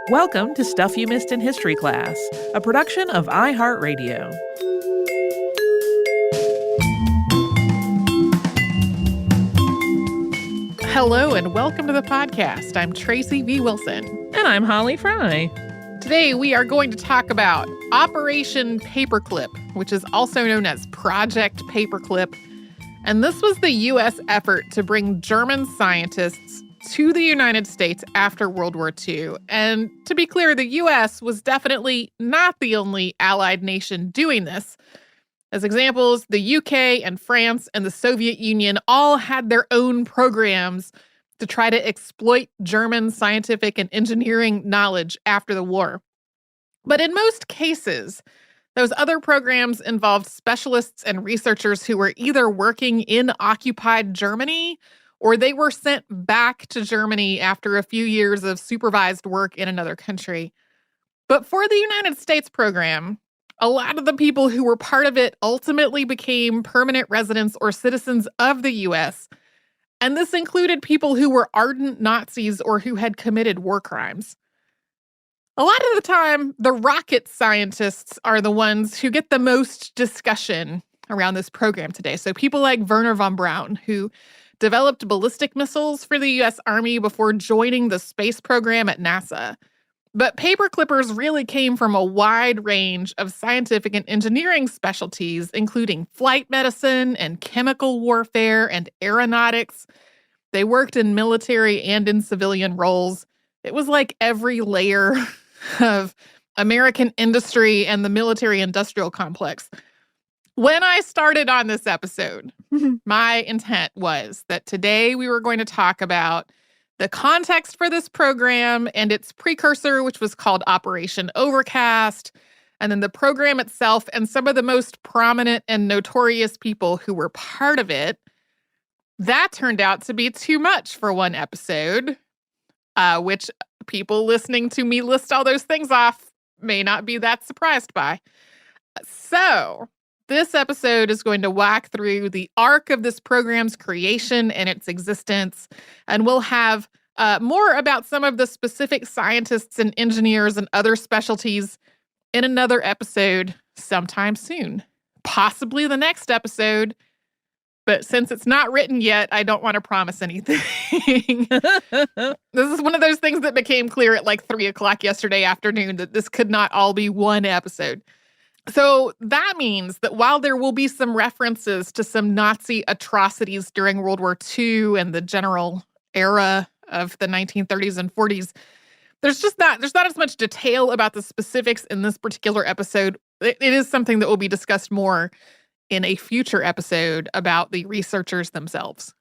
Welcome to Stuff You Missed in History Class, a production of iHeartRadio. Hello and welcome to the podcast. I'm Tracy V. Wilson. And I'm Holly Fry. Today we are going to talk about Operation Paperclip, which is also known as Project Paperclip. And this was the U.S. effort to bring German scientists to the United States after World War II. And to be clear, the U.S. was definitely not the only allied nation doing this. As examples, the UK and France and the Soviet Union all had their own programs to try to exploit German scientific and engineering knowledge after the war. But in most cases, those other programs involved specialists and researchers who were either working in occupied Germany or they were sent back to Germany after a few years of supervised work in another country. But for the United States program, a lot of the people who were part of it ultimately became permanent residents or citizens of the U.S., and this included people who were ardent Nazis or who had committed war crimes. A lot of the time, the rocket scientists are the ones who get the most discussion around this program today. So people like Wernher von Braun, who developed ballistic missiles for the U.S. Army before joining the space program at NASA. But paperclippers really came from a wide range of scientific and engineering specialties, including flight medicine and chemical warfare and aeronautics. They worked in military and in civilian roles. It was like every layer of American industry and the military-industrial complex. When I started on this episode, my intent was that today we were going to talk about the context for this program and its precursor, which was called Operation Overcast, and then the program itself and some of the most prominent and notorious people who were part of it. That turned out to be too much for one episode, which people listening to me list all those things off may not be that surprised by. So this episode is going to walk through the arc of this program's creation and its existence, and we'll have more about some of the specific scientists and engineers and other specialties in another episode sometime soon. Possibly the next episode, but since it's not written yet, I don't want to promise anything. This is one of those things that became clear at like 3 o'clock yesterday afternoon, that this could not all be one episode. So that means that while there will be some references to some Nazi atrocities during World War II and the general era of the 1930s and 40s, there's not as much detail about the specifics in this particular episode. It is something that will be discussed more in a future episode about the researchers themselves.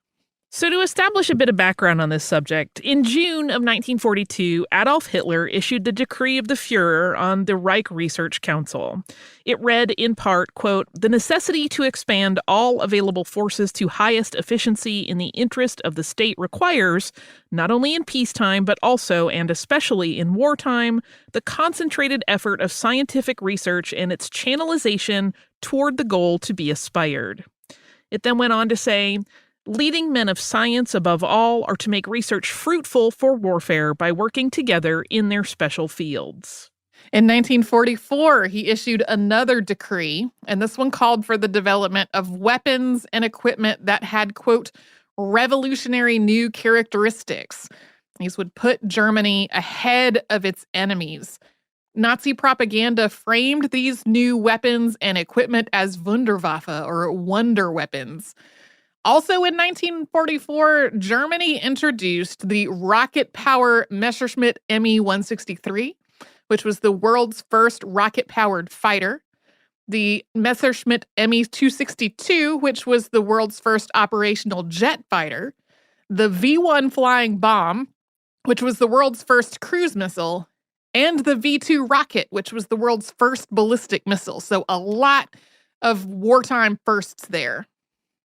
So to establish a bit of background on this subject, in June of 1942, Adolf Hitler issued the Decree of the Führer on the Reich Research Council. It read, in part, quote, "The necessity to expand all available forces to highest efficiency in the interest of the state requires, not only in peacetime, but also, and especially in wartime, the concentrated effort of scientific research and its channelization toward the goal to be aspired." It then went on to say, "Leading men of science, above all, are to make research fruitful for warfare by working together in their special fields." In 1944, he issued another decree, and this one called for the development of weapons and equipment that had, quote, "revolutionary new characteristics." These would put Germany ahead of its enemies. Nazi propaganda framed these new weapons and equipment as Wunderwaffe, or wonder weapons. Also in 1944, Germany introduced the rocket-powered Messerschmitt Me-163, which was the world's first rocket-powered fighter. The Messerschmitt Me-262, which was the world's first operational jet fighter. The V-1 flying bomb, which was the world's first cruise missile. And the V-2 rocket, which was the world's first ballistic missile. So a lot of wartime firsts there.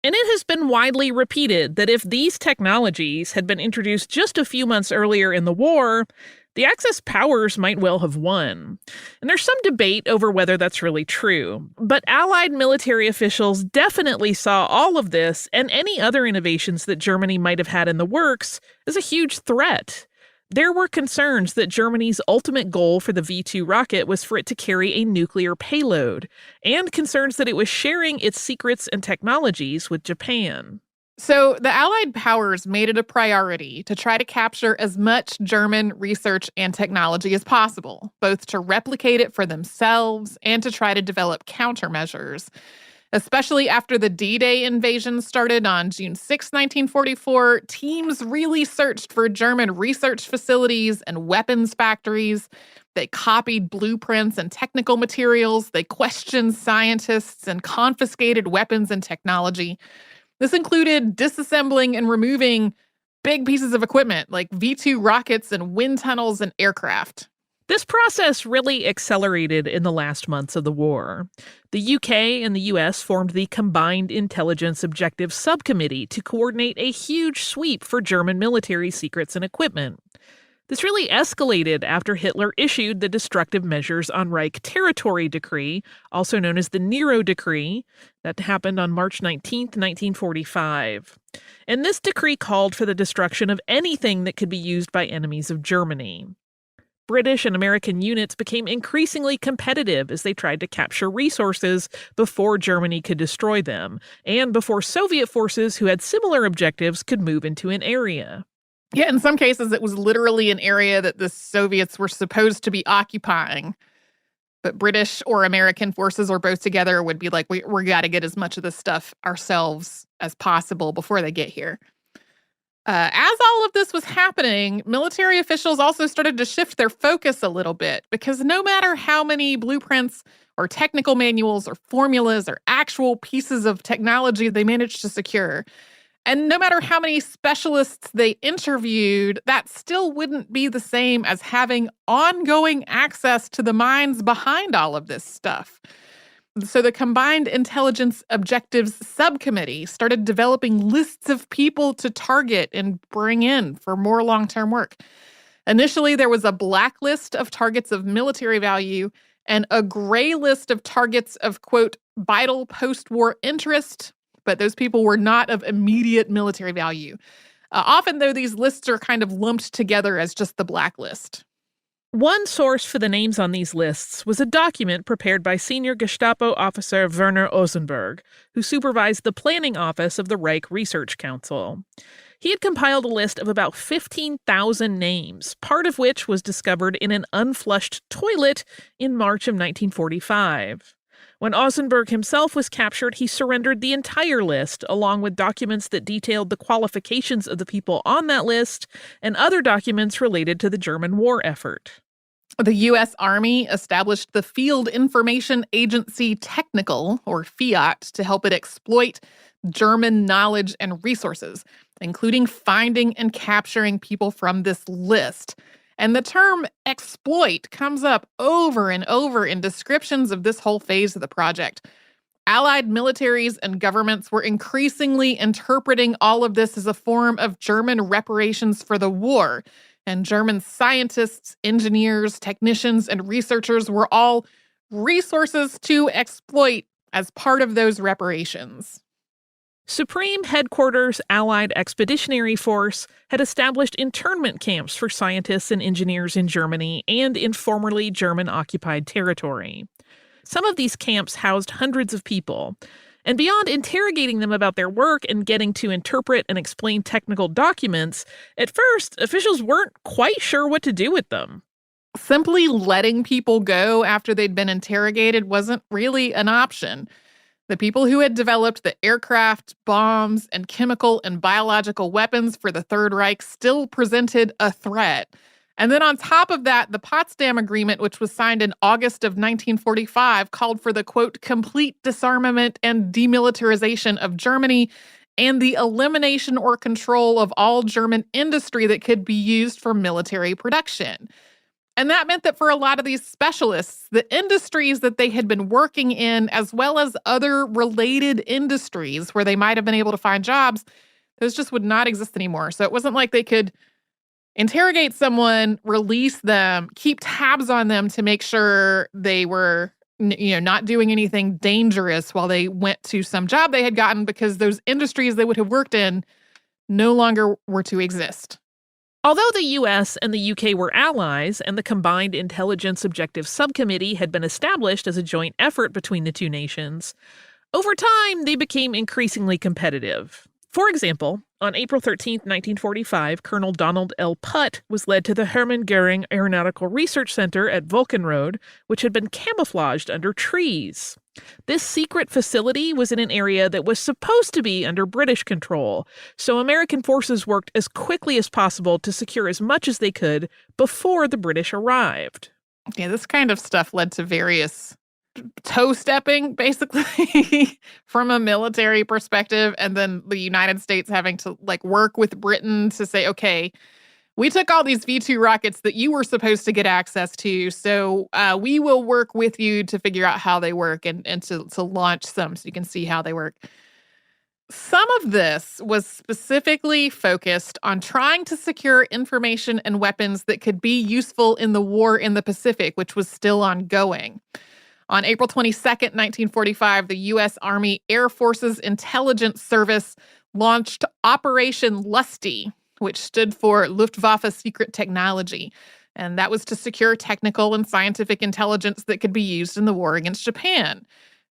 And it has been widely repeated that if these technologies had been introduced just a few months earlier in the war, the Axis powers might well have won. And there's some debate over whether that's really true. But Allied military officials definitely saw all of this and any other innovations that Germany might have had in the works as a huge threat. There were concerns that Germany's ultimate goal for the V-2 rocket was for it to carry a nuclear payload, and concerns that it was sharing its secrets and technologies with Japan. So the Allied powers made it a priority to try to capture as much German research and technology as possible, both to replicate it for themselves and to try to develop countermeasures. Especially after the D-Day invasion started on June 6, 1944, teams really searched for German research facilities and weapons factories. They copied blueprints and technical materials. They questioned scientists and confiscated weapons and technology. This included disassembling and removing big pieces of equipment like V-2 rockets and wind tunnels and aircraft. This process really accelerated in the last months of the war. The UK and the US formed the Combined Intelligence Objectives Subcommittee to coordinate a huge sweep for German military secrets and equipment. This really escalated after Hitler issued the Destructive Measures on Reich Territory Decree, also known as the Nero Decree, that happened on March 19, 1945. And this decree called for the destruction of anything that could be used by enemies of Germany. British and American units became increasingly competitive as they tried to capture resources before Germany could destroy them, and before Soviet forces who had similar objectives could move into an area. Yeah, in some cases, it was literally an area that the Soviets were supposed to be occupying. But British or American forces or both together would be like, we got to get as much of this stuff ourselves as possible before they get here. As all of this was happening, military officials also started to shift their focus a little bit, because no matter how many blueprints or technical manuals or formulas or actual pieces of technology they managed to secure, and no matter how many specialists they interviewed, that still wouldn't be the same as having ongoing access to the minds behind all of this stuff. So the Combined Intelligence Objectives Subcommittee started developing lists of people to target and bring in for more long-term work. Initially, there was a blacklist of targets of military value and a gray list of targets of, quote, vital post-war interest, but those people were not of immediate military value. Often, though, these lists are kind of lumped together as just the blacklist. One source for the names on these lists was a document prepared by senior Gestapo officer Werner Osenberg, who supervised the planning office of the Reich Research Council. He had compiled a list of about 15,000 names, part of which was discovered in an unflushed toilet in March of 1945. When Osenberg himself was captured, he surrendered the entire list, along with documents that detailed the qualifications of the people on that list and other documents related to the German war effort. The U.S. Army established the Field Information Agency Technical, or FIAT, to help it exploit German knowledge and resources, including finding and capturing people from this list. And the term exploit comes up over and over in descriptions of this whole phase of the project. Allied militaries and governments were increasingly interpreting all of this as a form of German reparations for the war. And German scientists, engineers, technicians, and researchers were all resources to exploit as part of those reparations. Supreme Headquarters Allied Expeditionary Force had established internment camps for scientists and engineers in Germany and in formerly German-occupied territory. Some of these camps housed hundreds of people, and beyond interrogating them about their work and getting to interpret and explain technical documents, at first, officials weren't quite sure what to do with them. Simply letting people go after they'd been interrogated wasn't really an option. The people who had developed the aircraft, bombs, and chemical and biological weapons for the Third Reich still presented a threat. And then on top of that, the Potsdam Agreement, which was signed in August of 1945, called for the, quote, complete disarmament and demilitarization of Germany and the elimination or control of all German industry that could be used for military production. And that meant that for a lot of these specialists, the industries that they had been working in, as well as other related industries where they might have been able to find jobs, those just would not exist anymore. So it wasn't like they could interrogate someone, release them, keep tabs on them to make sure they were, not doing anything dangerous while they went to some job they had gotten, because those industries they would have worked in no longer were to exist. Although the US and the UK were allies and the Combined Intelligence Objective Subcommittee had been established as a joint effort between the two nations, over time they became increasingly competitive. For example, on April 13, 1945, Colonel Donald L. Putt was led to the Hermann Goering Aeronautical Research Center at Vulcanroad, which had been camouflaged under trees. This secret facility was in an area that was supposed to be under British control, so American forces worked as quickly as possible to secure as much as they could before the British arrived. Yeah, this kind of stuff led to various toe-stepping, basically, from a military perspective, and then the United States having to, work with Britain to say, okay, we took all these V-2 rockets that you were supposed to get access to, so we will work with you to figure out how they work and to launch some so you can see how they work. Some of this was specifically focused on trying to secure information and weapons that could be useful in the war in the Pacific, which was still ongoing. On April 22nd, 1945, the U.S. Army Air Force's Intelligence Service launched Operation Lusty, which stood for Luftwaffe Secret Technology. And that was to secure technical and scientific intelligence that could be used in the war against Japan.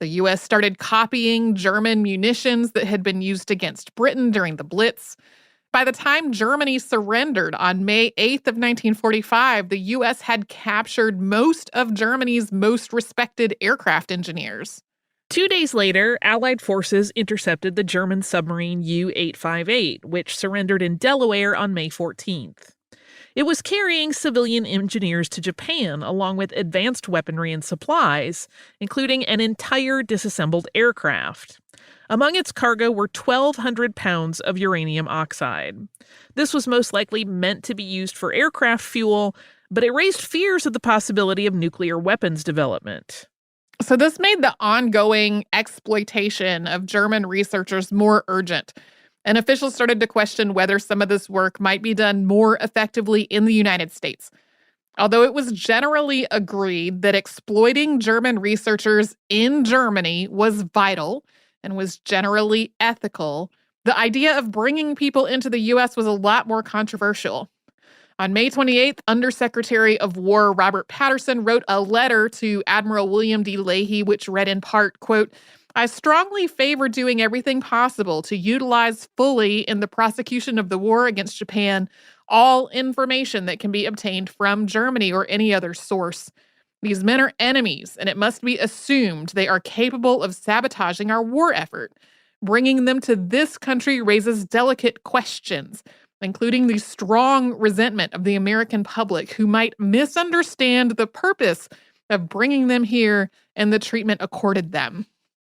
The U.S. started copying German munitions that had been used against Britain during the Blitz. By the time Germany surrendered on May 8th of 1945, the U.S. had captured most of Germany's most respected aircraft engineers. 2 days later, Allied forces intercepted the German submarine U-858, which surrendered in Delaware on May 14th. It was carrying civilian engineers to Japan, along with advanced weaponry and supplies, including an entire disassembled aircraft. Among its cargo were 1,200 pounds of uranium oxide. This was most likely meant to be used for aircraft fuel, but it raised fears of the possibility of nuclear weapons development. So this made the ongoing exploitation of German researchers more urgent, and officials started to question whether some of this work might be done more effectively in the United States. Although it was generally agreed that exploiting German researchers in Germany was vital and was generally ethical, the idea of bringing people into the U.S. was a lot more controversial. On May 28th, Undersecretary of War Robert Patterson wrote a letter to Admiral William D. Leahy, which read in part, quote, "I strongly favor doing everything possible to utilize fully in the prosecution of the war against Japan all information that can be obtained from Germany or any other source. These men are enemies, and it must be assumed they are capable of sabotaging our war effort. Bringing them to this country raises delicate questions, including the strong resentment of the American public who might misunderstand the purpose of bringing them here and the treatment accorded them."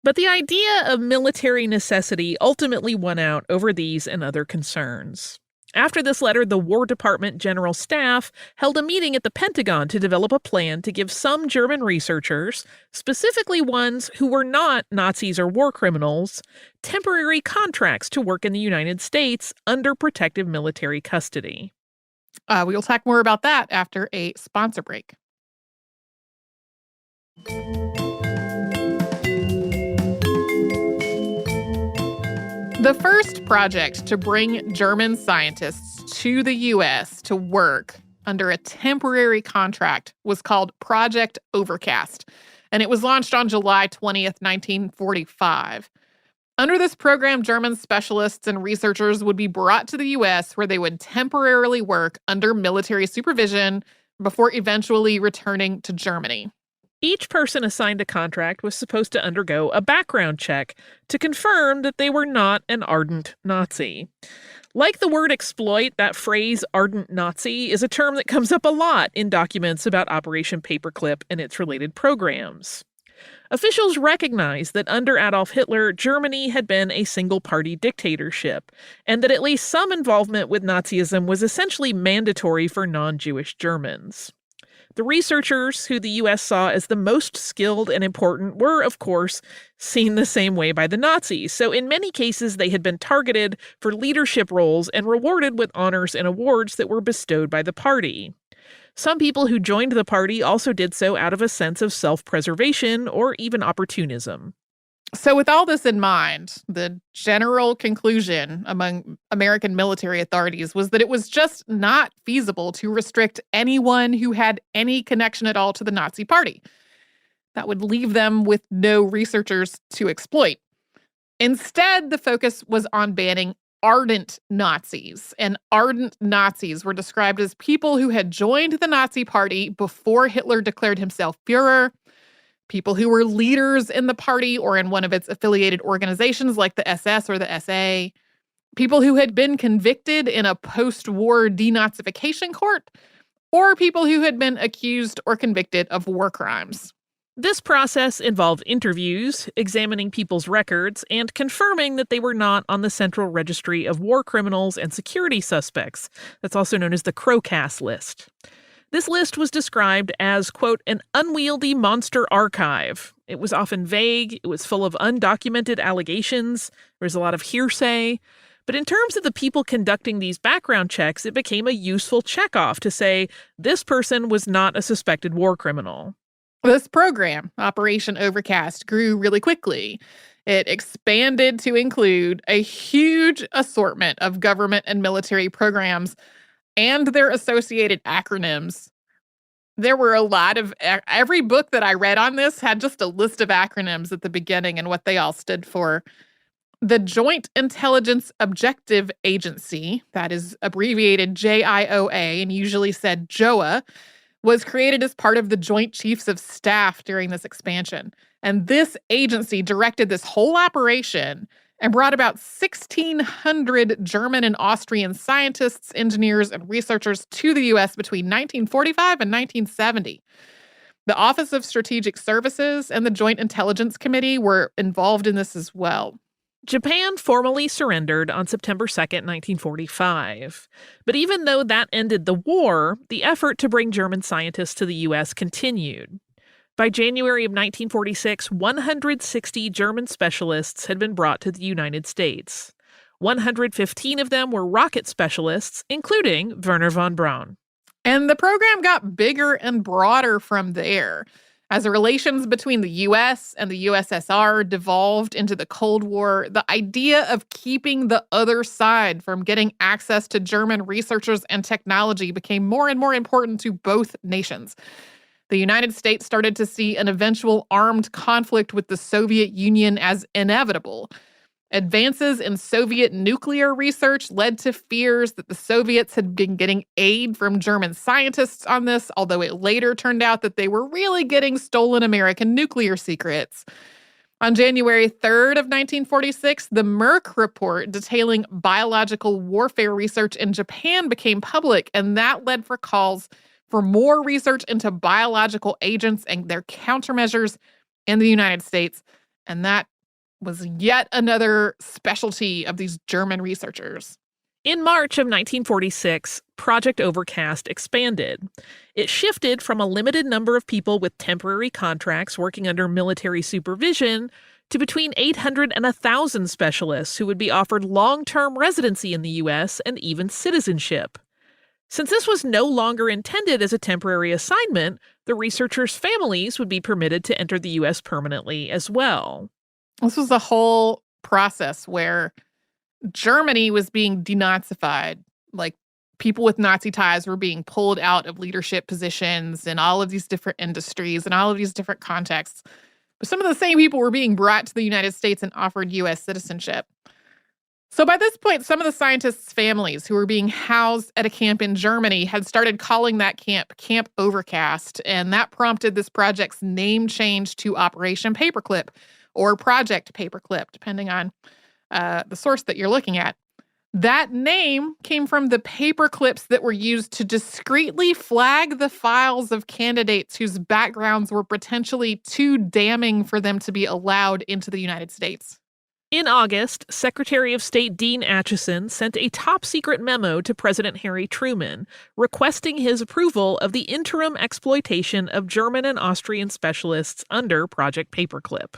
But the idea of military necessity ultimately won out over these and other concerns. After this letter, the War Department General Staff held a meeting at the Pentagon to develop a plan to give some German researchers, specifically ones who were not Nazis or war criminals, temporary contracts to work in the United States under protective military custody. We will talk more about that after a sponsor break. The first project to bring German scientists to the U.S. to work under a temporary contract was called Project Overcast, and it was launched on July 20th, 1945. Under this program, German specialists and researchers would be brought to the U.S. where they would temporarily work under military supervision before eventually returning to Germany. Each person assigned a contract was supposed to undergo a background check to confirm that they were not an ardent Nazi. Like the word exploit, that phrase ardent Nazi is a term that comes up a lot in documents about Operation Paperclip and its related programs. Officials recognized that under Adolf Hitler, Germany had been a single-party dictatorship, and that at least some involvement with Nazism was essentially mandatory for non-Jewish Germans. The researchers who the U.S. saw as the most skilled and important were, of course, seen the same way by the Nazis. So in many cases, they had been targeted for leadership roles and rewarded with honors and awards that were bestowed by the party. Some people who joined the party also did so out of a sense of self-preservation or even opportunism. So, with all this in mind, the general conclusion among American military authorities was that it was just not feasible to restrict anyone who had any connection at all to the Nazi Party. That would leave them with no researchers to exploit. Instead, the focus was on banning ardent Nazis. And ardent Nazis were described as people who had joined the Nazi Party before Hitler declared himself Führer, people who were leaders in the party or in one of its affiliated organizations like the SS or the SA, people who had been convicted in a post-war denazification court, or people who had been accused or convicted of war crimes. This process involved interviews, examining people's records, and confirming that they were not on the Central Registry of War Criminals and Security Suspects. That's also known as the CROCAS list. This list was described as, quote, an unwieldy monster archive. It was often vague, it was full of undocumented allegations, there was a lot of hearsay. But in terms of the people conducting these background checks, it became a useful checkoff to say this person was not a suspected war criminal. This program, Operation Overcast, grew really quickly. It expanded to include a huge assortment of government and military programs and their associated acronyms. There were a lot of, every book that I read on this had just a list of acronyms at the beginning and what they all stood for. The Joint Intelligence Objective Agency, that is abbreviated JIOA and usually said JOA, was created as part of the Joint Chiefs of Staff during this expansion. And this agency directed this whole operation and brought about 1,600 German and Austrian scientists, engineers, and researchers to the U.S. between 1945 and 1970. The Office of Strategic Services and the Joint Intelligence Committee were involved in this as well. Japan formally surrendered on September 2nd, 1945. But even though that ended the war, the effort to bring German scientists to the U.S. continued. By January of 1946, 160 German specialists had been brought to the United States. 115 of them were rocket specialists, including Wernher von Braun. And the program got bigger and broader from there. As the relations between the U.S. and the USSR devolved into the Cold War, the idea of keeping the other side from getting access to German researchers and technology became more and more important to both nations. The United States started to see an eventual armed conflict with the Soviet Union as inevitable. Advances in Soviet nuclear research led to fears that the Soviets had been getting aid from German scientists on this, although it later turned out that they were really getting stolen American nuclear secrets. On January 3rd of 1946, the Merck report detailing biological warfare research in Japan became public, and that led for calls for more research into biological agents and their countermeasures in the United States. And that was yet another specialty of these German researchers. In March of 1946, Project Overcast expanded. It shifted from a limited number of people with temporary contracts working under military supervision to between 800 and 1,000 specialists who would be offered long-term residency in the U.S. and even citizenship. Since this was no longer intended as a temporary assignment, the researchers' families would be permitted to enter the U.S. permanently as well. This was a whole process where Germany was being denazified. Like, people with Nazi ties were being pulled out of leadership positions in all of these different industries and all of these different contexts. But some of the same people were being brought to the United States and offered U.S. citizenship. So by this point, some of the scientists' families who were being housed at a camp in Germany had started calling that camp Camp Overcast, and that prompted this project's name change to Operation Paperclip, or Project Paperclip, depending on the source that you're looking at. That name came from the paper clips that were used to discreetly flag the files of candidates whose backgrounds were potentially too damning for them to be allowed into the United States. In August, Secretary of State Dean Acheson sent a top-secret memo to President Harry Truman requesting his approval of the interim exploitation of German and Austrian specialists under Project Paperclip.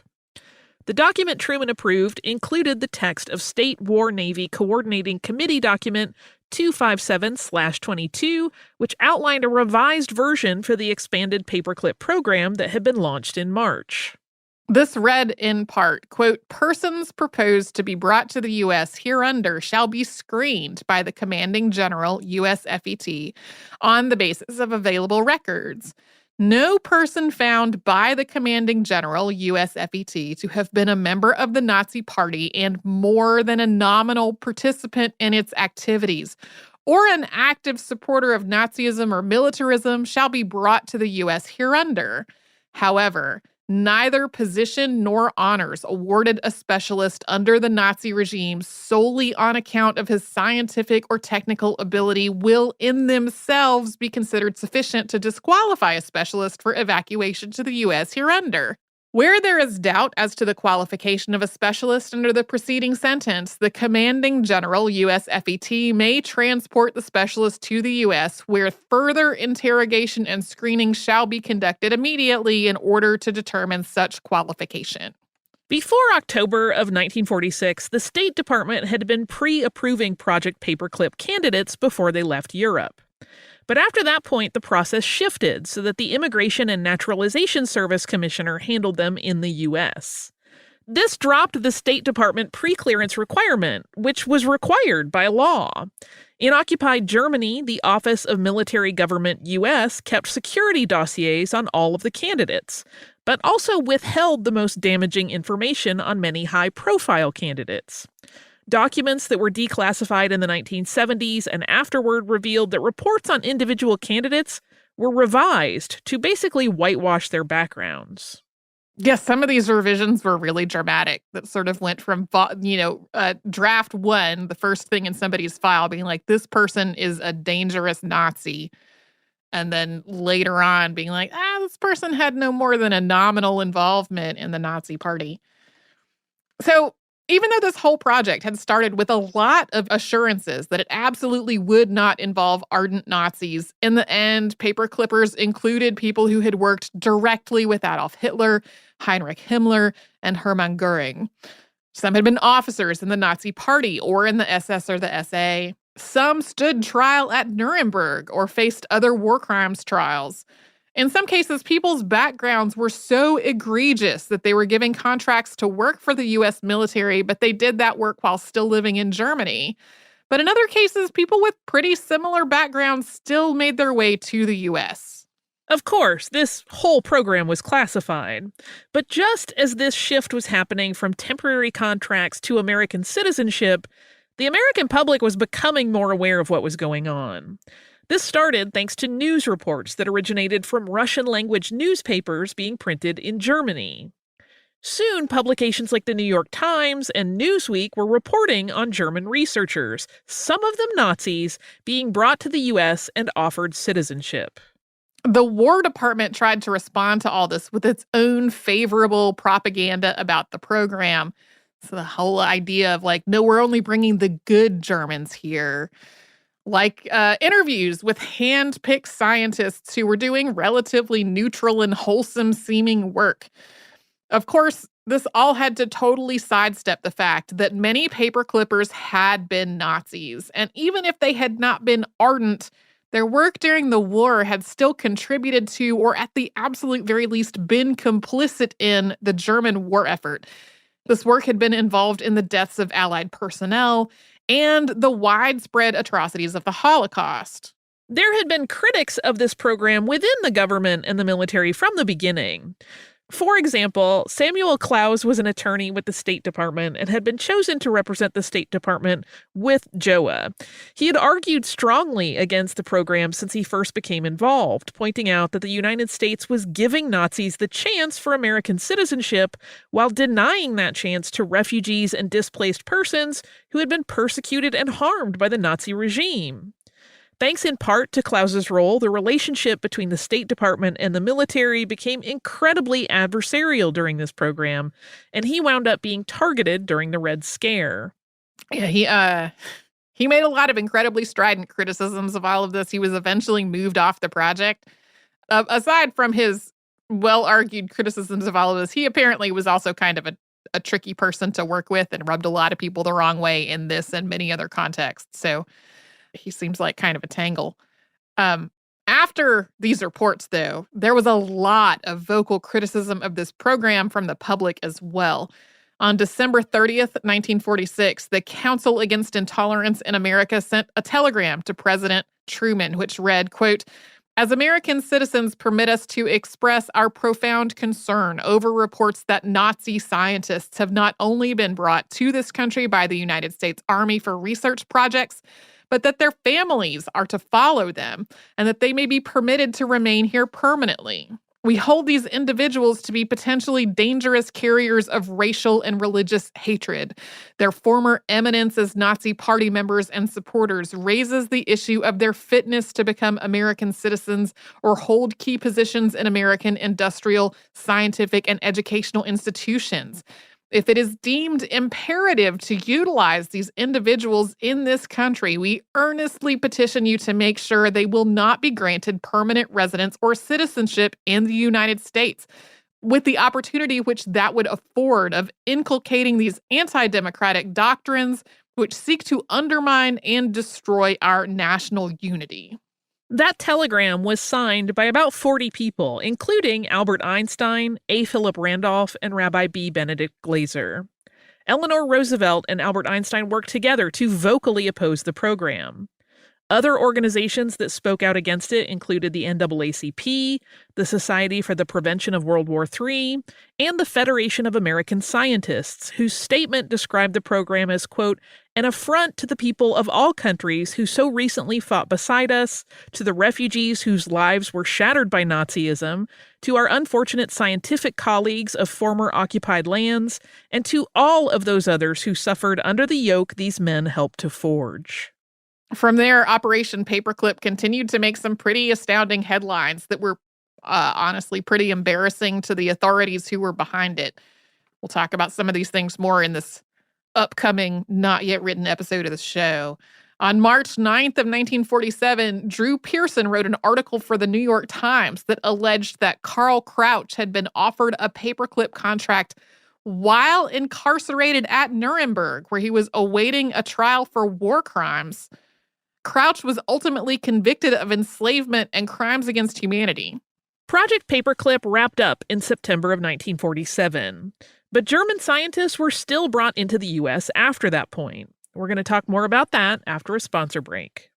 The document Truman approved included the text of State War Navy Coordinating Committee Document 257/22, which outlined a revised version for the expanded Paperclip program that had been launched in March. This read in part, quote, persons proposed to be brought to the U.S. hereunder shall be screened by the commanding general, U.S. FET, on the basis of available records. No person found by the commanding general, U.S. FET, to have been a member of the Nazi Party and more than a nominal participant in its activities, or an active supporter of Nazism or militarism shall be brought to the U.S. hereunder. However, neither position nor honors awarded a specialist under the Nazi regime solely on account of his scientific or technical ability will in themselves be considered sufficient to disqualify a specialist for evacuation to the U.S. hereunder. Where there is doubt as to the qualification of a specialist under the preceding sentence, the commanding general, U.S. FET, may transport the specialist to the U.S., where further interrogation and screening shall be conducted immediately in order to determine such qualification. Before October of 1946, the State Department had been pre-approving Project Paperclip candidates before they left Europe. But after that point, the process shifted so that the Immigration and Naturalization Service Commissioner handled them in the U.S. This dropped the State Department pre-clearance requirement, which was required by law. In occupied Germany, the Office of Military Government U.S. kept security dossiers on all of the candidates, but also withheld the most damaging information on many high-profile candidates. Documents that were declassified in the 1970s and afterward revealed that reports on individual candidates were revised to basically whitewash their backgrounds. Yes, some of these revisions were really dramatic. That sort of went from, draft one, the first thing in somebody's file, being like, this person is a dangerous Nazi. And then later on being like, this person had no more than a nominal involvement in the Nazi Party. So even though this whole project had started with a lot of assurances that it absolutely would not involve ardent Nazis, in the end, paperclippers included people who had worked directly with Adolf Hitler, Heinrich Himmler, and Hermann Goering. Some had been officers in the Nazi Party or in the SS or the SA. Some stood trial at Nuremberg or faced other war crimes trials. In some cases, people's backgrounds were so egregious that they were giving contracts to work for the U.S. military, but they did that work while still living in Germany. But in other cases, people with pretty similar backgrounds still made their way to the U.S. Of course, this whole program was classified. But just as this shift was happening from temporary contracts to American citizenship, the American public was becoming more aware of what was going on. This started thanks to news reports that originated from Russian-language newspapers being printed in Germany. Soon, publications like the New York Times and Newsweek were reporting on German researchers, some of them Nazis, being brought to the U.S. and offered citizenship. The War Department tried to respond to all this with its own favorable propaganda about the program. So the whole idea of no, we're only bringing the good Germans here. Interviews with hand-picked scientists who were doing relatively neutral and wholesome-seeming work. Of course, this all had to totally sidestep the fact that many paperclippers had been Nazis, and even if they had not been ardent, their work during the war had still contributed to, or at the absolute very least, been complicit in the German war effort. This work had been involved in the deaths of Allied personnel and the widespread atrocities of the Holocaust. There had been critics of this program within the government and the military from the beginning. For example, Samuel Klaus was an attorney with the State Department and had been chosen to represent the State Department with JOA. He had argued strongly against the program since he first became involved, pointing out that the United States was giving Nazis the chance for American citizenship while denying that chance to refugees and displaced persons who had been persecuted and harmed by the Nazi regime. Thanks in part to Klaus's role, the relationship between the State Department and the military became incredibly adversarial during this program, and he wound up being targeted during the Red Scare. Yeah, he made a lot of incredibly strident criticisms of all of this. He was eventually moved off the project. Aside from his well-argued criticisms of all of this, he apparently was also kind of a tricky person to work with and rubbed a lot of people the wrong way in this and many other contexts. So he seems like kind of a tangle. After these reports, though, there was a lot of vocal criticism of this program from the public as well. On December 30th, 1946, the Council Against Intolerance in America sent a telegram to President Truman, which read, quote, "As American citizens permit us to express our profound concern over reports that Nazi scientists have not only been brought to this country by the United States Army for research projects, but that their families are to follow them and that they may be permitted to remain here permanently. We hold these individuals to be potentially dangerous carriers of racial and religious hatred. Their former eminence as Nazi party members and supporters raises the issue of their fitness to become American citizens or hold key positions in American industrial, scientific, and educational institutions. If it is deemed imperative to utilize these individuals in this country, we earnestly petition you to make sure they will not be granted permanent residence or citizenship in the United States, with the opportunity which that would afford of inculcating these anti-democratic doctrines which seek to undermine and destroy our national unity." That telegram was signed by about 40 people, including Albert Einstein, A. Philip Randolph, and Rabbi B. Benedict Glaser. Eleanor Roosevelt and Albert Einstein worked together to vocally oppose the program. Other organizations that spoke out against it included the NAACP, the Society for the Prevention of World War III, and the Federation of American Scientists, whose statement described the program as, quote, "an affront to the people of all countries who so recently fought beside us, to the refugees whose lives were shattered by Nazism, to our unfortunate scientific colleagues of former occupied lands, and to all of those others who suffered under the yoke these men helped to forge." From there, Operation Paperclip continued to make some pretty astounding headlines that were honestly pretty embarrassing to the authorities who were behind it. We'll talk about some of these things more in this upcoming, not yet written episode of the show. On March 9th of 1947, Drew Pearson wrote an article for the New York Times that alleged that Carl Crouch had been offered a paperclip contract while incarcerated at Nuremberg, where he was awaiting a trial for war crimes. Crouch was ultimately convicted of enslavement and crimes against humanity. Project Paperclip wrapped up in September of 1947, but German scientists were still brought into the U.S. after that point. We're going to talk more about that after a sponsor break.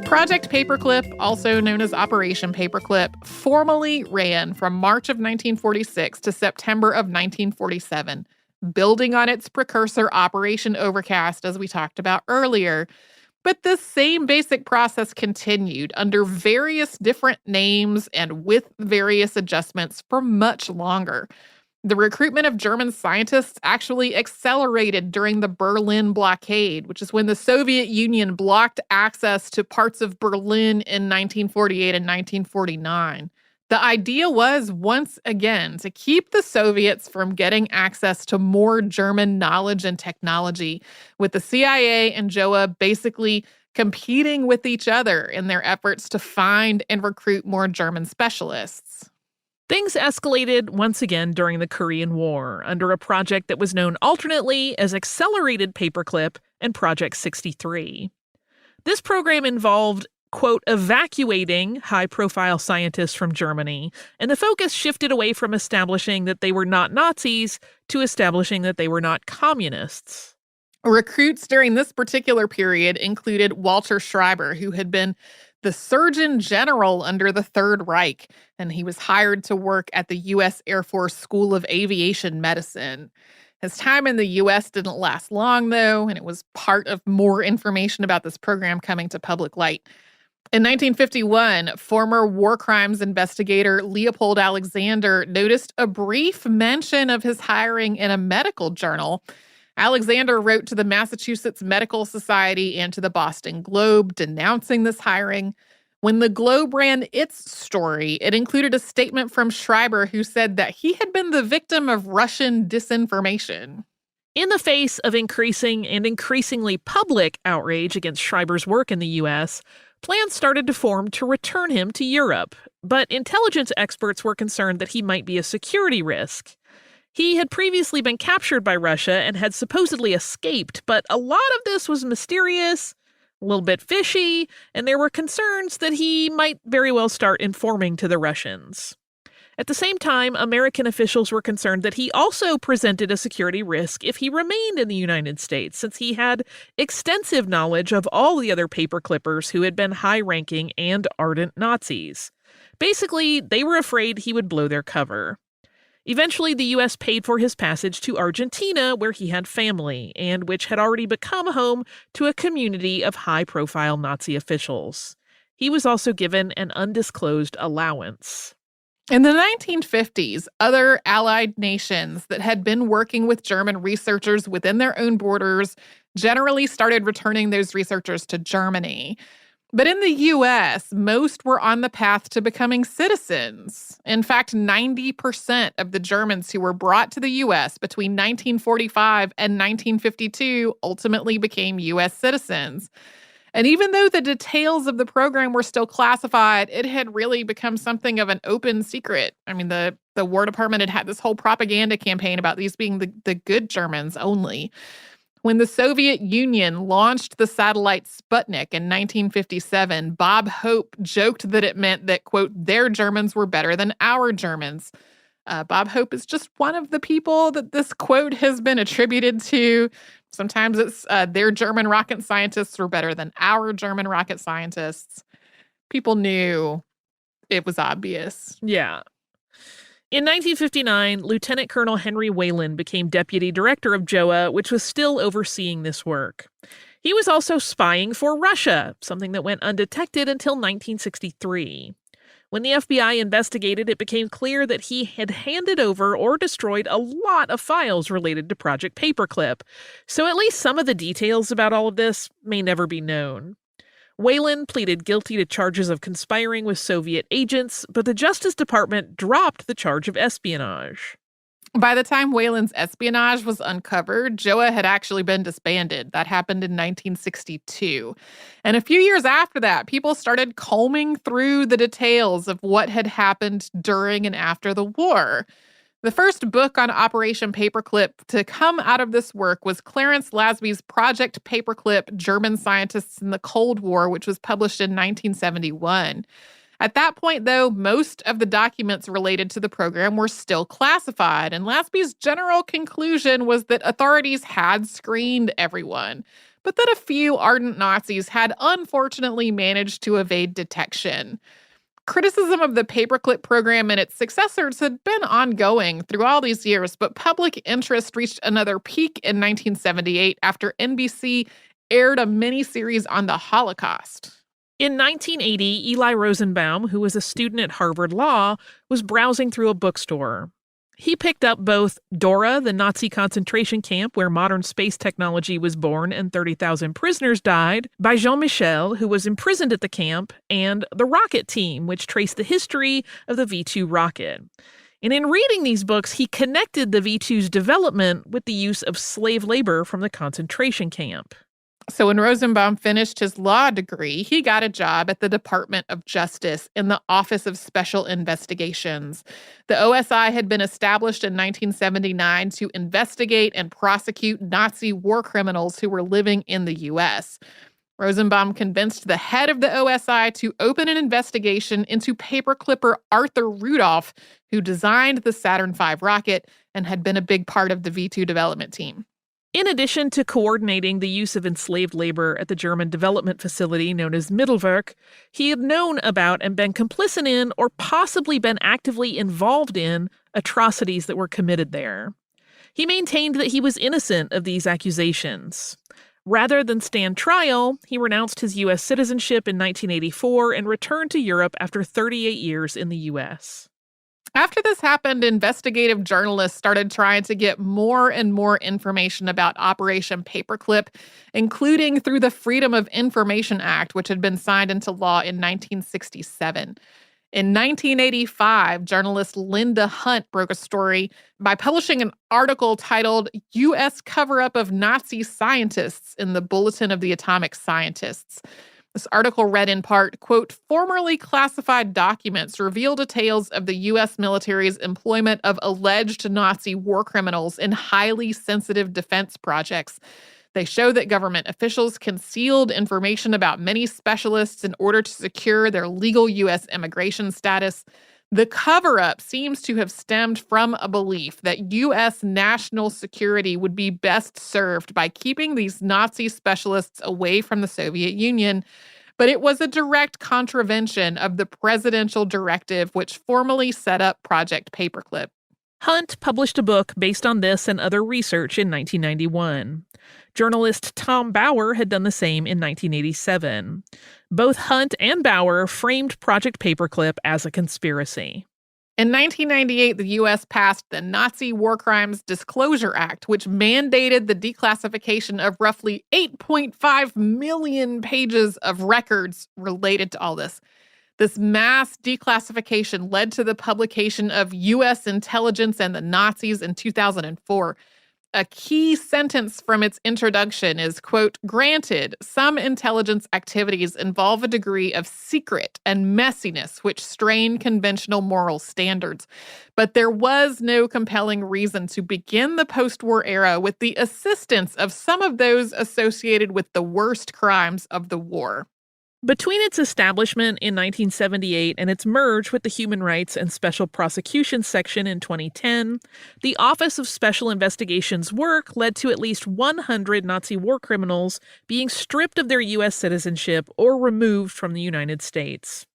Project Paperclip, also known as Operation Paperclip, formally ran from March of 1946 to September of 1947, building on its precursor Operation Overcast, as we talked about earlier. But this same basic process continued under various different names and with various adjustments for much longer. The recruitment of German scientists actually accelerated during the Berlin blockade, which is when the Soviet Union blocked access to parts of Berlin in 1948 and 1949. The idea was, once again, to keep the Soviets from getting access to more German knowledge and technology, with the CIA and JOA basically competing with each other in their efforts to find and recruit more German specialists. Things escalated once again during the Korean War under a project that was known alternately as Accelerated Paperclip and Project 63. This program involved, quote, evacuating high-profile scientists from Germany, and the focus shifted away from establishing that they were not Nazis to establishing that they were not communists. Recruits during this particular period included Walter Schreiber, who had been the Surgeon General under the Third Reich, and he was hired to work at the U.S. Air Force School of Aviation Medicine. His time in the U.S. didn't last long, though, and it was part of more information about this program coming to public light. In 1951, former war crimes investigator Leopold Alexander noticed a brief mention of his hiring in a medical journal. Alexander wrote to the Massachusetts Medical Society and to the Boston Globe denouncing this hiring. When the Globe ran its story, it included a statement from Schreiber who said that he had been the victim of Russian disinformation. In the face of increasing and increasingly public outrage against Schreiber's work in the U.S., plans started to form to return him to Europe, but intelligence experts were concerned that he might be a security risk. He had previously been captured by Russia and had supposedly escaped, but a lot of this was mysterious, a little bit fishy, and there were concerns that he might very well start informing to the Russians. At the same time, American officials were concerned that he also presented a security risk if he remained in the United States, since he had extensive knowledge of all the other paperclippers who had been high-ranking and ardent Nazis. Basically, they were afraid he would blow their cover. Eventually, the U.S. paid for his passage to Argentina, where he had family, and which had already become home to a community of high-profile Nazi officials. He was also given an undisclosed allowance. In the 1950s, other Allied nations that had been working with German researchers within their own borders generally started returning those researchers to Germany. But in the U.S., most were on the path to becoming citizens. In fact, 90% of the Germans who were brought to the U.S. between 1945 and 1952 ultimately became U.S. citizens. And even though the details of the program were still classified, it had really become something of an open secret. I mean, the War Department had this whole propaganda campaign about these being the good Germans only. When the Soviet Union launched the satellite Sputnik in 1957, Bob Hope joked that it meant that, quote, their Germans were better than our Germans. Bob Hope is just one of the people that this quote has been attributed to. Sometimes it's their German rocket scientists were better than our German rocket scientists. People knew it was obvious. Yeah. In 1959, Lieutenant Colonel Henry Whalen became deputy director of JOA, which was still overseeing this work. He was also spying for Russia, something that went undetected until 1963. When the FBI investigated, it became clear that he had handed over or destroyed a lot of files related to Project Paperclip, so at least some of the details about all of this may never be known. Whalen pleaded guilty to charges of conspiring with Soviet agents, but the Justice Department dropped the charge of espionage. By the time Whalen's espionage was uncovered, JOA had actually been disbanded. That happened in 1962. And a few years after that, people started combing through the details of what had happened during and after the war. The first book on Operation Paperclip to come out of this work was Clarence Lasby's Project Paperclip, German Scientists in the Cold War, which was published in 1971. At that point, though, most of the documents related to the program were still classified, and Lasby's general conclusion was that authorities had screened everyone, but that a few ardent Nazis had unfortunately managed to evade detection. Criticism of the paperclip program and its successors had been ongoing through all these years, but public interest reached another peak in 1978 after NBC aired a miniseries on the Holocaust. In 1980, Eli Rosenbaum, who was a student at Harvard Law, was browsing through a bookstore. He picked up both Dora, the Nazi concentration camp where modern space technology was born and 30,000 prisoners died, by Jean Michel, who was imprisoned at the camp, and The Rocket Team, which traced the history of the V-2 rocket. And in reading these books, he connected the V-2's development with the use of slave labor from the concentration camp. So when Rosenbaum finished his law degree, he got a job at the Department of Justice in the Office of Special Investigations. The OSI had been established in 1979 to investigate and prosecute Nazi war criminals who were living in the U.S. Rosenbaum convinced the head of the OSI to open an investigation into paperclipper Arthur Rudolph, who designed the Saturn V rocket and had been a big part of the V-2 development team. In addition to coordinating the use of enslaved labor at the German development facility known as Mittelwerk, he had known about and been complicit in, or possibly been actively involved in, atrocities that were committed there. He maintained that he was innocent of these accusations. Rather than stand trial, he renounced his U.S. citizenship in 1984 and returned to Europe after 38 years in the U.S. After this happened, investigative journalists started trying to get more and more information about Operation Paperclip, including through the Freedom of Information Act, which had been signed into law in 1967. In 1985, journalist Linda Hunt broke a story by publishing an article titled U.S. Cover-Up of Nazi Scientists in the Bulletin of the Atomic Scientists. This article read in part, quote, formerly classified documents reveal details of the U.S. military's employment of alleged Nazi war criminals in highly sensitive defense projects. They show that government officials concealed information about many specialists in order to secure their legal U.S. immigration status. The cover-up seems to have stemmed from a belief that U.S. national security would be best served by keeping these Nazi specialists away from the Soviet Union. But it was a direct contravention of the presidential directive which formally set up Project Paperclip. Hunt published a book based on this and other research in 1991. Journalist Tom Bauer had done the same in 1987. Both Hunt and Bauer framed Project Paperclip as a conspiracy. In 1998, the U.S. passed the Nazi War Crimes Disclosure Act, which mandated the declassification of roughly 8.5 million pages of records related to all this. This mass declassification led to the publication of U.S. Intelligence and the Nazis in 2004. A key sentence from its introduction is, quote, granted, some intelligence activities involve a degree of secret and messiness which strain conventional moral standards. But there was no compelling reason to begin the post-war era with the assistance of some of those associated with the worst crimes of the war. Between its establishment in 1978 and its merge with the Human Rights and Special Prosecutions section in 2010, the Office of Special Investigations work led to at least 100 Nazi war criminals being stripped of their U.S. citizenship or removed from the United States.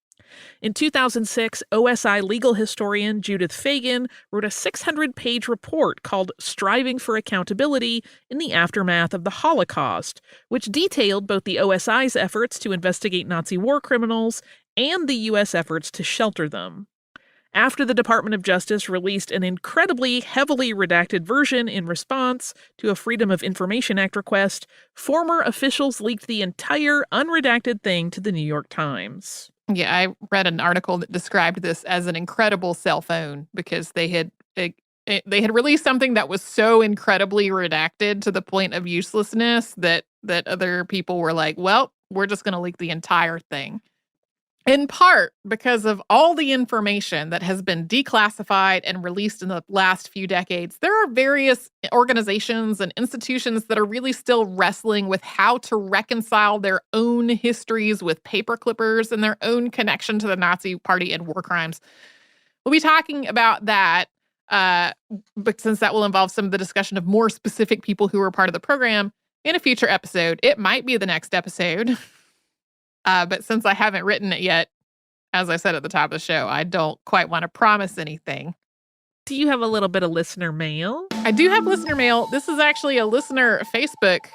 In 2006, OSI legal historian Judith Fagan wrote a 600-page report called Striving for Accountability in the Aftermath of the Holocaust, which detailed both the OSI's efforts to investigate Nazi war criminals and the U.S. efforts to shelter them. After the Department of Justice released an incredibly heavily redacted version in response to a Freedom of Information Act request, former officials leaked the entire unredacted thing to the New York Times. Yeah, I read an article that described this as an incredible cell phone because they had released something that was so incredibly redacted to the point of uselessness that other people were like, well, we're just going to leak the entire thing. In part because of all the information that has been declassified and released in the last few decades, there are various organizations and institutions that are really still wrestling with how to reconcile their own histories with paperclippers and their own connection to the Nazi Party and war crimes. We'll be talking about that, but since that will involve some of the discussion of more specific people who are part of the program in a future episode. It might be the next episode. But since I haven't written it yet, as I said at the top of the show, I don't quite want to promise anything. Do you have a little bit of listener mail? I do have listener mail. This is actually a listener Facebook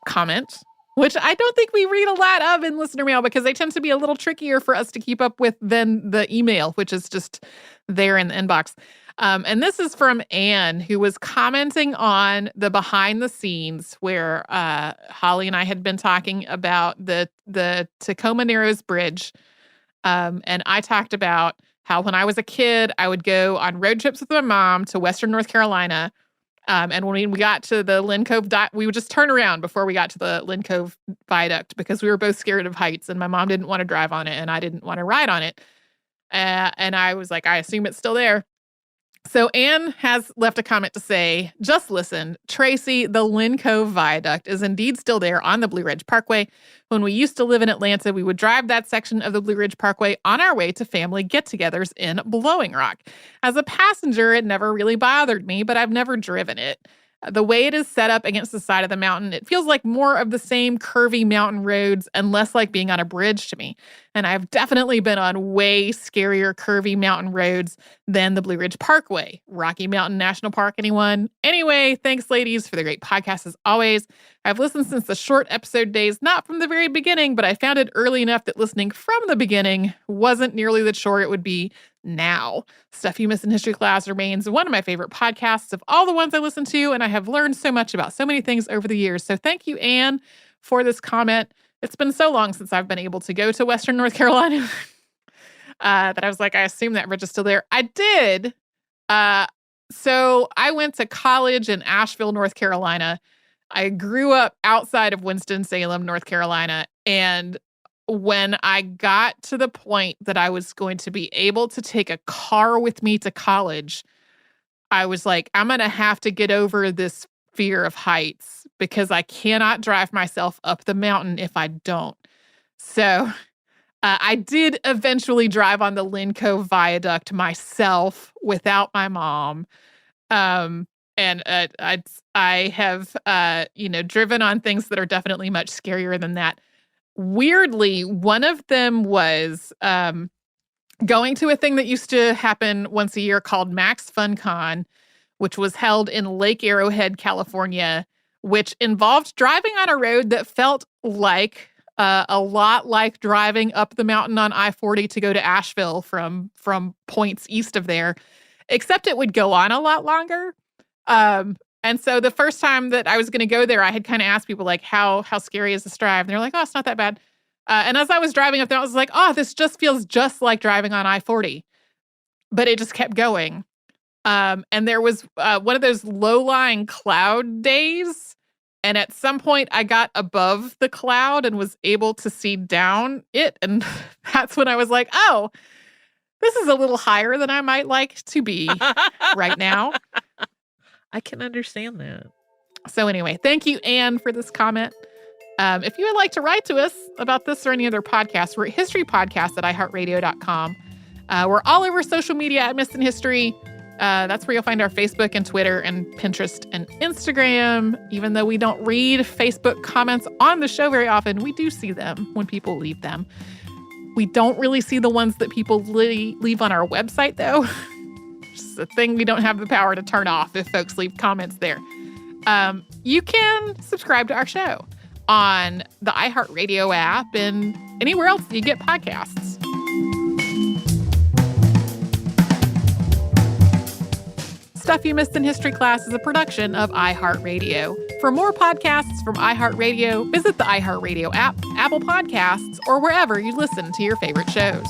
comment, which I don't think we read a lot of in listener mail because they tend to be a little trickier for us to keep up with than the email, which is just there in the inbox. And this is from Anne, who was commenting on the behind the scenes where Holly and I had been talking about the Tacoma Narrows Bridge. And I talked about how when I was a kid, I would go on road trips with my mom to Western North Carolina. And when we got to the Lynn Cove, we would just turn around before we got to the Lynn Cove Viaduct because we were both scared of heights and my mom didn't want to drive on it and I didn't want to ride on it. And I was like, I assume it's still there. So Anne has left a comment to say, just listen, Tracy, the Lynn Cove Viaduct is indeed still there on the Blue Ridge Parkway. When we used to live in Atlanta, we would drive that section of the Blue Ridge Parkway on our way to family get-togethers in Blowing Rock. As a passenger, it never really bothered me, but I've never driven it. The way it is set up against the side of the mountain, it feels like more of the same curvy mountain roads and less like being on a bridge to me. And I've definitely been on way scarier curvy mountain roads than the Blue Ridge Parkway. Rocky Mountain National Park, anyone? Anyway, thanks, ladies, for the great podcast as always. I've listened since the short episode days, not from the very beginning, but I found it early enough that listening from the beginning wasn't nearly the chore it would be now. Stuff You Missed in History Class remains one of my favorite podcasts of all the ones I listen to, and I have learned so much about so many things over the years. So thank you, Anne, for this comment. It's been so long since I've been able to go to Western North Carolina that I was like, I assume that bridge is still there. I did. So I went to college in Asheville, North Carolina. I grew up outside of Winston-Salem, North Carolina, and when I got to the point that I was going to be able to take a car with me to college, I was like, I'm going to have to get over this fear of heights because I cannot drive myself up the mountain if I don't. So I did eventually drive on the Lynn Cove Viaduct myself without my mom. And I have, driven on things that are definitely much scarier than that. Weirdly, one of them was going to a thing that used to happen once a year called Max Fun Con, which was held in Lake Arrowhead, California, which involved driving on a road that felt like a lot like driving up the mountain on I-40 to go to Asheville from points east of there, except it would go on a lot longer. And so the first time that I was going to go there, I had kind of asked people like, how scary is this drive? And they're like, oh, it's not that bad. And as I was driving up there, I was like, oh, this just feels just like driving on I-40. But it just kept going. And there was one of those low-lying cloud days. And at some point, I got above the cloud and was able to see down it. And that's when I was like, oh, this is a little higher than I might like to be right now. I can understand that. So anyway, thank you, Anne, for this comment. If you would like to write to us about this or any other podcast, we're at historypodcast@iheartradio.com. We're all over social media at Missed in History. That's where you'll find our Facebook and Twitter and Pinterest and Instagram. Even though we don't read Facebook comments on the show very often, we do see them when people leave them. We don't really see the ones that people leave on our website, though. It's a thing we don't have the power to turn off if folks leave comments there. You can subscribe to our show on the iHeartRadio app and anywhere else you get podcasts. Stuff You Missed in History Class is a production of iHeartRadio. For more podcasts from iHeartRadio, visit the iHeartRadio app, Apple Podcasts, or wherever you listen to your favorite shows.